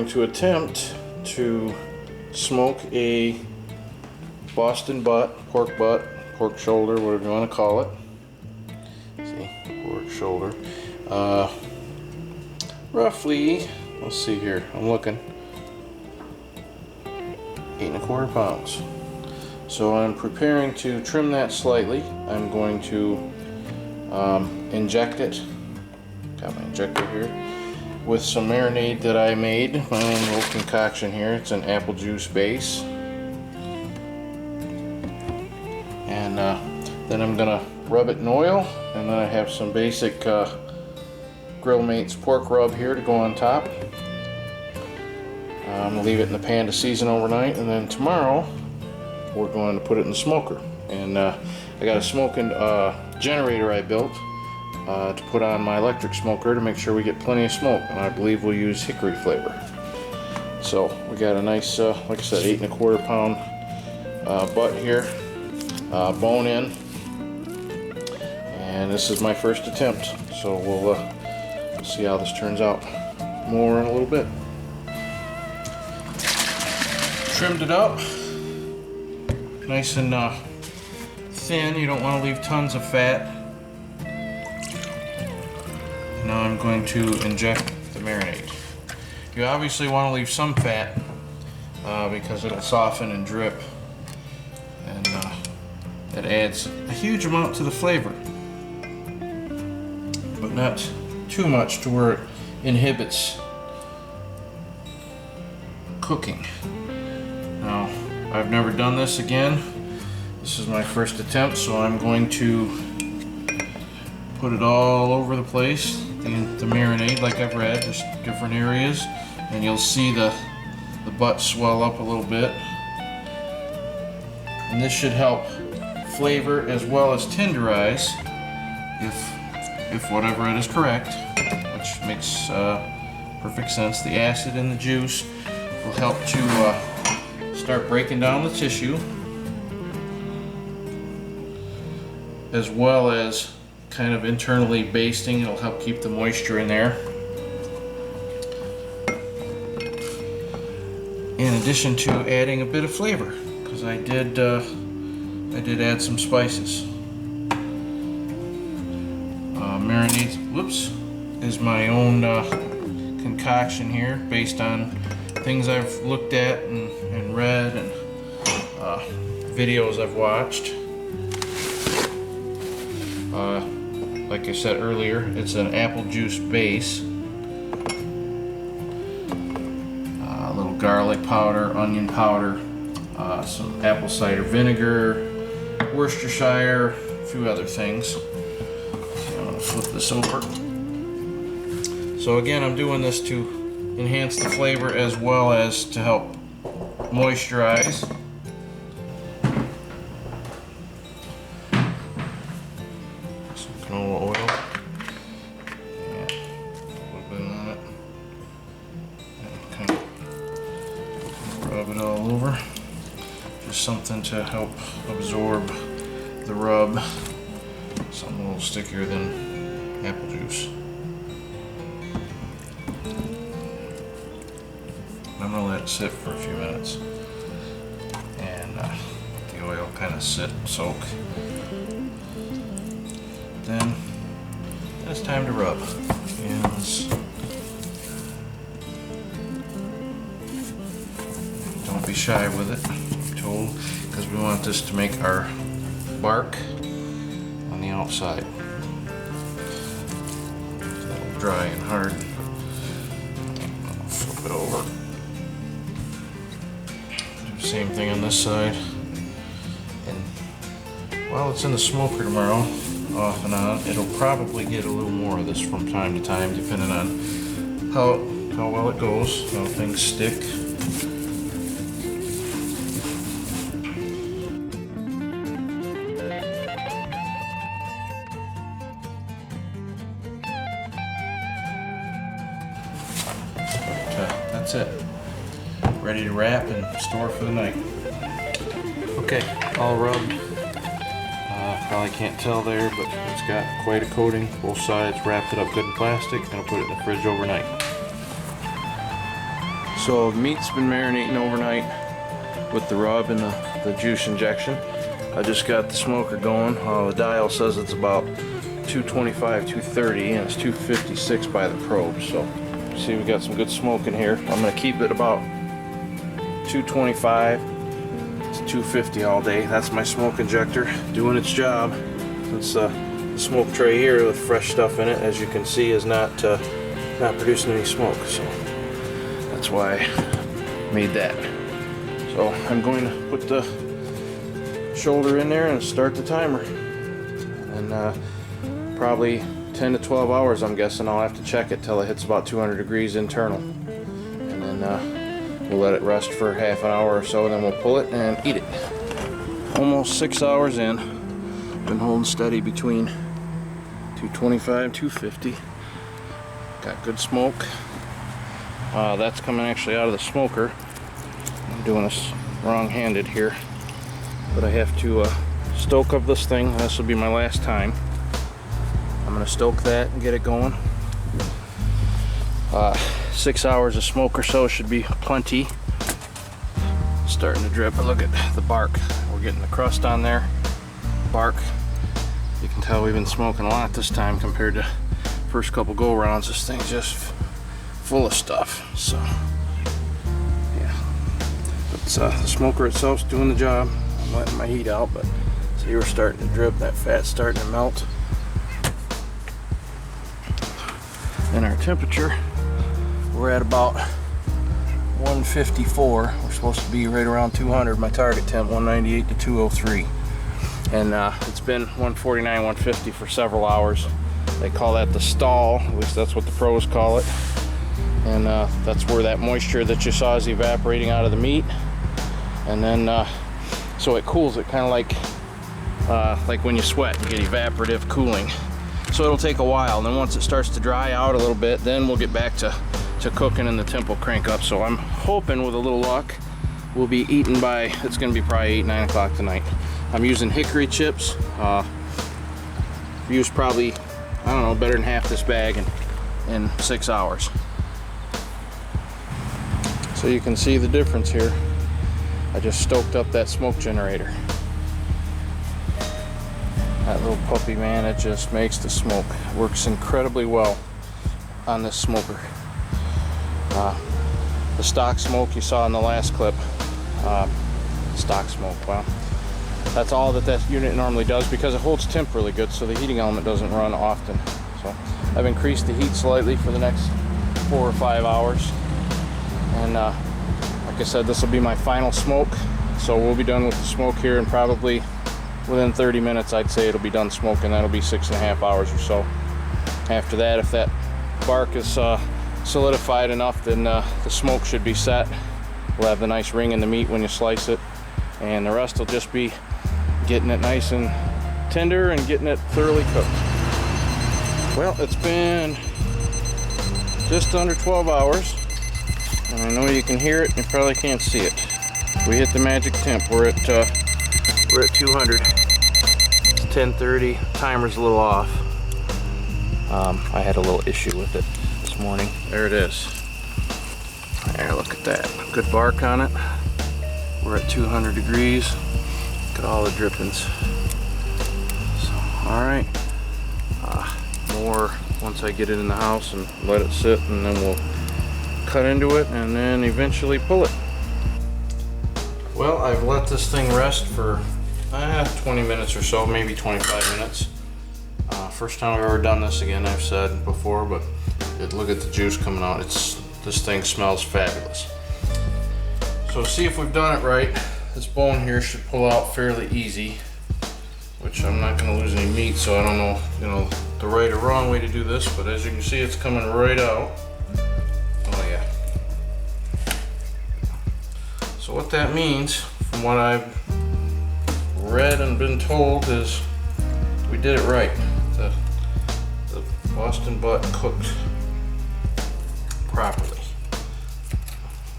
going to attempt to smoke a Boston butt, pork shoulder, whatever you want to call it. See, pork shoulder. Roughly, let's see here, I'm looking, 8 1/4 pounds. So I'm preparing to trim that slightly. I'm going to inject it, got my injector here, with some marinade that I made, my own little concoction here. It's an apple juice base. And then I'm gonna rub it in oil, and then I have some basic Grill Mates pork rub here to go on top. I'm gonna leave it in the pan to season overnight, and then tomorrow we're going to put it in the smoker. And I got a smoking generator I built to put on my electric smoker to make sure we get plenty of smoke, and I believe we'll use hickory flavor. So we got a nice, like I said, 8 1/4 pound butt here, bone in, and this is my first attempt. So we'll see how this turns out more in a little bit. Trimmed it up, nice and thin. You don't want to leave tons of fat. Now I'm going to inject the marinade. You obviously want to leave some fat because it'll soften and drip, and it adds a huge amount to the flavor, but not too much to where it inhibits cooking. Now, I've never done this again. This is my first attempt, so I'm going to put it all over the place, the marinade, like I've read, just different areas, and you'll see the butt swell up a little bit. And this should help flavor as well as tenderize, if whatever it is correct, which makes perfect sense. The acid in the juice will help to start breaking down the tissue, as well as kind of internally basting. It'll help keep the moisture in there, in addition to adding a bit of flavor, because I did add some spices. Marinade, is my own concoction here, based on things I've looked at and read, and videos I've watched. Like I said earlier, it's an apple juice base. A little garlic powder, onion powder, some apple cider vinegar, Worcestershire, a few other things. So I'm going to flip this over. So again, I'm doing this to enhance the flavor as well as to help moisturize. Some canola oil. Yeah, a little bit on it. And kind of rub it all over. Just something to help absorb the rub. Something a little stickier than apple juice. I'm going to let it sit for a few minutes and let the oil kind of sit and soak. Then it's time to rub. And don't be shy with it, I'm told, because we want this to make our bark on the outside. That'll dry and hard. I'll flip it over. Same thing on this side, and while it's in the smoker tomorrow, off and on, it'll probably get a little more of this from time to time, depending on how well it goes, how things stick. That's it. Ready to wrap and store for the night. Okay, all rubbed. Probably can't tell there, but it's got quite a coating. Both sides, wrapped it up good in plastic, and I'll put it in the fridge overnight. So meat's been marinating overnight with the rub and the juice injection. I just got the smoker going. The dial says it's about 225, 230, and it's 256 by the probe. So see, we got some good smoke in here. I'm gonna keep it about 225 to 250 all day. That's my smoke injector doing its job. It's the smoke tray here with fresh stuff in it, as you can see, is not producing any smoke. So that's why I made that. So I'm going to put the shoulder in there and start the timer. And probably 10 to 12 hours, I'm guessing. I'll have to check it till it hits about 200 degrees internal. And then we'll let it rest for half an hour or so, and then we'll pull it and eat it. Almost 6 hours in. Been holding steady between 225 250. Got good smoke. That's coming actually out of the smoker. I'm doing this wrong-handed here, but I have to stoke up this thing. This will be my last time. I'm gonna stoke that and get it going. 6 hours of smoke or so should be plenty. Starting to drip. Look at the bark. We're getting the crust on there. Bark. You can tell we've been smoking a lot this time compared to first couple go rounds. This thing's just full of stuff. So yeah, but the smoker itself's doing the job. I'm letting my heat out, but see, we're starting to drip. That fat's starting to melt. And our temperature, we're at about 154. We're supposed to be right around 200. My target temp 198 to 203. And it's been 149, 150 for several hours. They call that the stall, at least that's what the pros call it. And that's where that moisture that you saw is evaporating out of the meat. And then, so it cools it, kind of like when you sweat, you get evaporative cooling. So it'll take a while, and then once it starts to dry out a little bit, then we'll get back to cooking and the temp will crank up. So I'm hoping with a little luck, we'll be eating by, it's gonna be probably 8, 9 o'clock tonight. I'm using hickory chips. Used probably, I don't know, better than half this bag in 6 hours. So you can see the difference here. I just stoked up that smoke generator. That little puppy, man, it just makes the smoke. It works incredibly well on this smoker. The stock smoke you saw in the last clip, stock smoke, well, that's all that unit normally does because it holds temp really good, so the heating element doesn't run often. So I've increased the heat slightly for the next 4 or 5 hours. And like I said, this will be my final smoke. So we'll be done with the smoke here, and probably within 30 minutes, I'd say it'll be done smoking. That'll be 6.5 hours or so. After that, if that bark is solidified enough, then the smoke should be set. We'll have the nice ring in the meat when you slice it, and the rest will just be getting it nice and tender and getting it thoroughly cooked. Well, it's been just under 12 hours, and I know you can hear it, you probably can't see it. We hit the magic temp. We're at 200. It's 10:30. Timer's a little off. I had a little issue with it this morning. There it is. There, look at that. Good bark on it. We're at 200 degrees. Look at all the drippings. So, all right. More once I get it in the house and let it sit, and then we'll cut into it and then eventually pull it. Well, I've let this thing rest for 20 minutes or so, maybe 25 minutes. First time I've ever done this, again, I've said before, but look at the juice coming out. This thing smells fabulous. So see if we've done it right. This bone here should pull out fairly easy, which I'm not going to lose any meat, so I don't know, the right or wrong way to do this, but as you can see, it's coming right out. Oh yeah. So what that means, from what I've read and been told, is we did it right. The Boston butt cooked properly.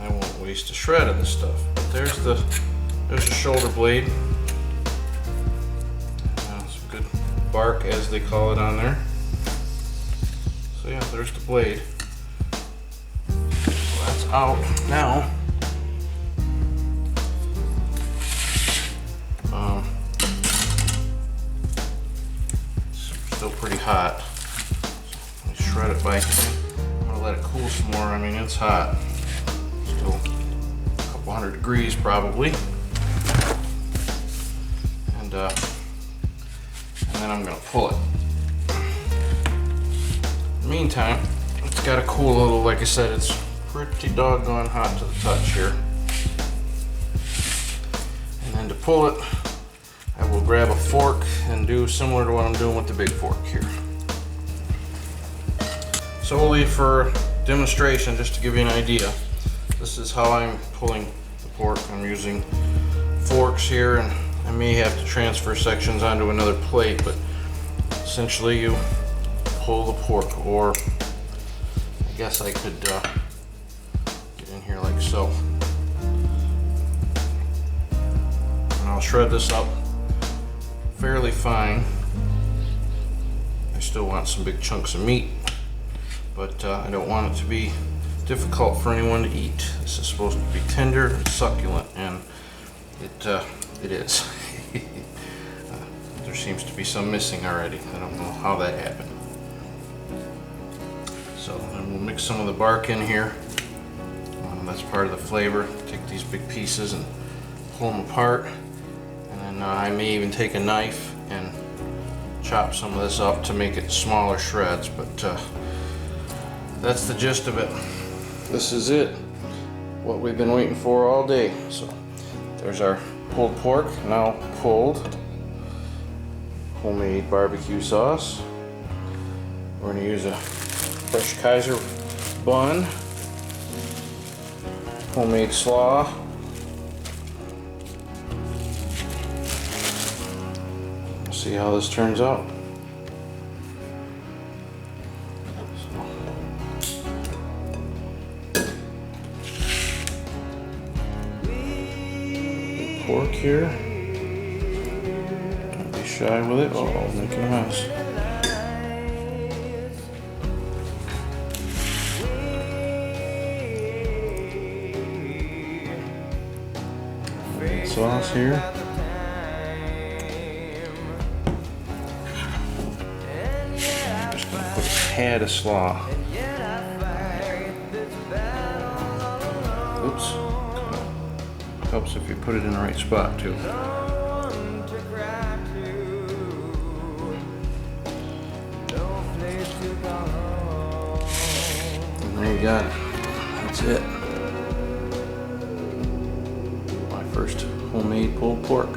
I won't waste a shred of this stuff. But there's the shoulder blade. Some good bark, as they call it on there. So yeah, there's the blade. So that's out now. It's still pretty hot. So let me shred it by hand. I'm gonna let it cool some more. I mean, it's hot. Still a couple hundred degrees probably. And then I'm gonna pull it. In the meantime, it's got to cool a little. Like I said, it's pretty doggone hot to the touch here. And then to pull it, I will grab a fork and do similar to what I'm doing with the big fork here. Solely for demonstration, just to give you an idea, this is how I'm pulling the pork. I'm using forks here, and I may have to transfer sections onto another plate, but essentially you pull the pork, or I guess I could get in here like so. And I'll shred this up fairly fine. I still want some big chunks of meat, but I don't want it to be difficult for anyone to eat. This is supposed to be tender and succulent, and it is. There seems to be some missing already. I don't know how that happened. So then we'll mix some of the bark in here. That's part of the flavor. Take these big pieces and pull them apart. And then I may even take a knife and chop some of this up to make it smaller shreds. But that's the gist of it. This is it. What we've been waiting for all day. So there's our pulled pork, now pulled. Homemade barbecue sauce. We're going to use a fresh Kaiser bun. Homemade slaw. We'll see how this turns out. Pork here. Don't be shy with it. Oh, making a mess. Sauce here. Just gonna put a tad of slaw. Oops. Helps if you put it in the right spot too. And there you got it. That's it. My first homemade pulled pork.